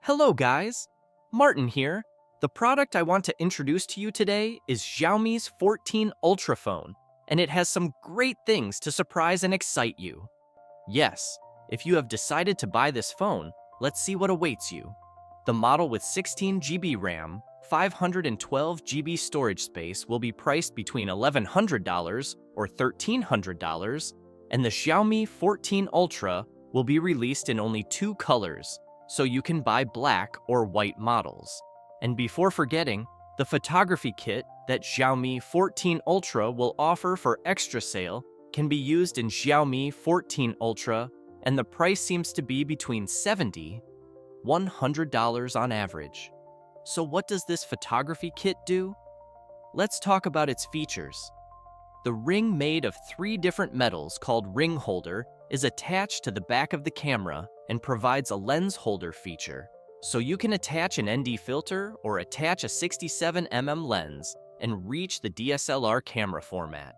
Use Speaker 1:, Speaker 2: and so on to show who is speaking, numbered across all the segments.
Speaker 1: Hello guys, Martin here. The product I want to introduce to you today is Xiaomi's 14 Ultra phone, and it has some great things to surprise and excite you. Yes, if you have decided to buy this phone, let's see what awaits you. The model with 16 GB RAM, 512 GB storage space will be priced between $1,100 or $1,300, and the Xiaomi 14 Ultra will be released in only two colors, so you can buy black or white models. And before forgetting, the photography kit that Xiaomi 14 Ultra will offer for extra sale can be used in Xiaomi 14 Ultra, and the price seems to be between $70 and $100 on average. So what does this photography kit do? Let's talk about its features. The ring made of 3 different metals called ring holder is attached to the back of the camera and provides a lens holder feature, so you can attach an ND filter or attach a 67mm lens and reach the DSLR camera format.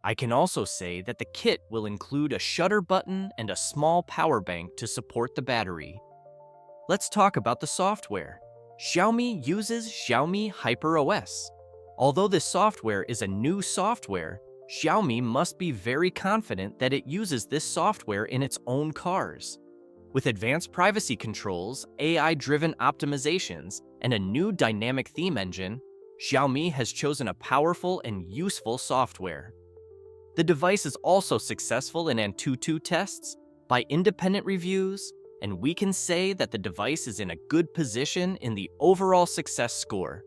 Speaker 1: I can also say that the kit will include a shutter button and a small power bank to support the battery. Let's talk about the software. Xiaomi uses Xiaomi HyperOS. Although this software is a new software, Xiaomi must be very confident that it uses this software in its own cars. With advanced privacy controls, AI-driven optimizations, and a new dynamic theme engine, Xiaomi has chosen a powerful and useful software. The device is also successful in Antutu tests by independent reviews, and we can say that the device is in a good position in the overall success score.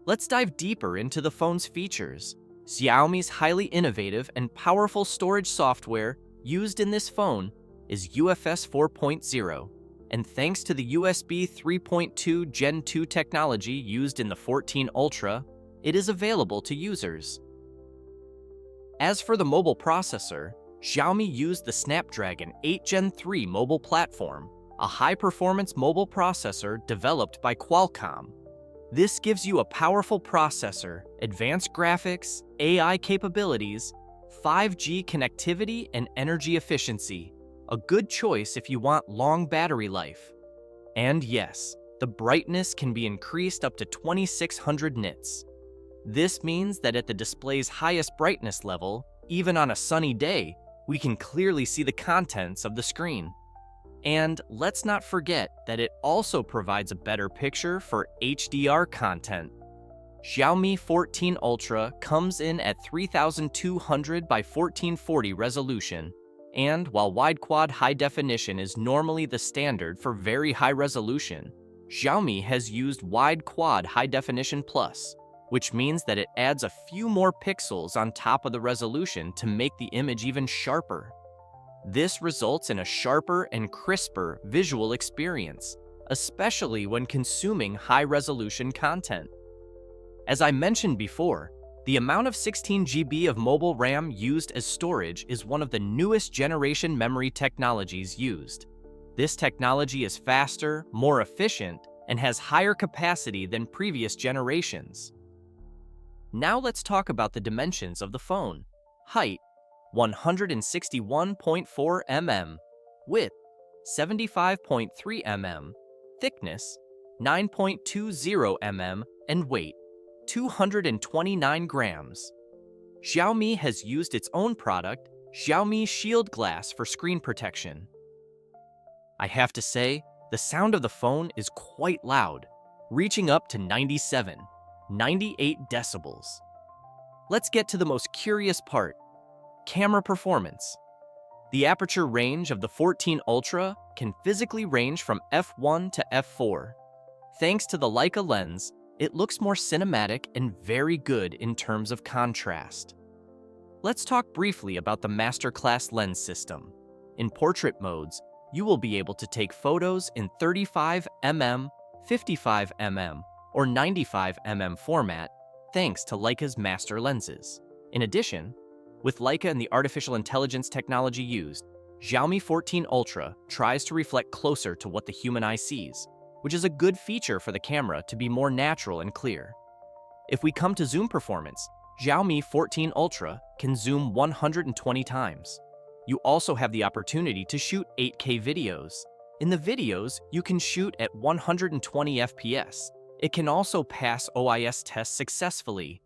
Speaker 1: Let's dive deeper into the phone's features. Xiaomi's highly innovative and powerful storage software used in this phone is UFS 4.0, and thanks to the USB 3.2 Gen 2 technology used in the 14 Ultra, it is available to users. As for the mobile processor, Xiaomi used the Snapdragon 8 Gen 3 mobile platform, a high-performance mobile processor developed by Qualcomm. This gives you a powerful processor, advanced graphics, AI capabilities, 5G connectivity, and energy efficiency. A good choice if you want long battery life. And yes, the brightness can be increased up to 2600 nits. This means that at the display's highest brightness level, even on a sunny day, we can clearly see the contents of the screen. And let's not forget that it also provides a better picture for HDR content. Xiaomi 14 Ultra comes in at 3200 by 1440 resolution, and while wide-quad high definition is normally the standard for very high resolution, Xiaomi has used wide-quad high definition plus, which means that it adds a few more pixels on top of the resolution to make the image even sharper. This results in a sharper and crisper visual experience, especially when consuming high-resolution content. As I mentioned before, the amount of 16 GB of mobile RAM used as storage is one of the newest generation memory technologies used. This technology is faster, more efficient, and has higher capacity than previous generations. Now let's talk about the dimensions of the phone. Height, 161.4 mm. Width, 75.3 mm. Thickness, 9.20 mm. And weight, 229 grams. Xiaomi has used its own product, Xiaomi Shield Glass, for screen protection. I have to say, the sound of the phone is quite loud, reaching up to 98 decibels. Let's get to the most curious part, camera performance. The aperture range of the 14 Ultra can physically range from f1 to f4. Thanks to the Leica lens, it looks more cinematic and very good in terms of contrast. Let's talk briefly about the Masterclass lens system. In portrait modes, you will be able to take photos in 35mm, 55mm, or 95mm format thanks to Leica's master lenses. In addition, with Leica and the artificial intelligence technology used, Xiaomi 14 Ultra tries to reflect closer to what the human eye sees, which is a good feature for the camera to be more natural and clear. If we come to zoom performance, Xiaomi 14 Ultra can zoom 120 times. You also have the opportunity to shoot 8K videos. In the videos, you can shoot at 120 FPS. It can also pass OIS tests successfully.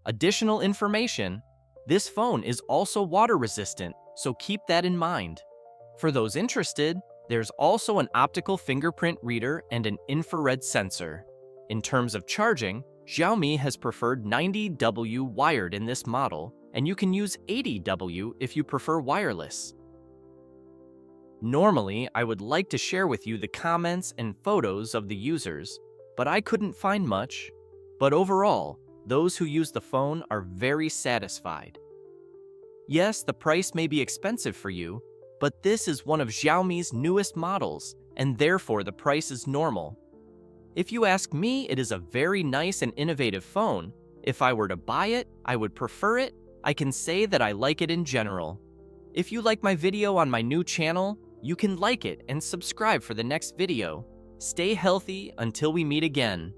Speaker 1: Additional information: this phone is also water resistant, so keep that in mind. For those interested, there's also an optical fingerprint reader and an infrared sensor. In terms of charging, Xiaomi has preferred 90W wired in this model, and you can use 80W if you prefer wireless. Normally, I would like to share with you the comments and photos of the users, but I couldn't find much. But overall, those who use the phone are very satisfied. Yes, the price may be expensive for you, but this is one of Xiaomi's newest models, and therefore the price is normal. If you ask me, it is a very nice and innovative phone. If I were to buy it, I would prefer it. I can say that I like it in general. If you like my video on my new channel, you can like it and subscribe for the next video. Stay healthy until we meet again.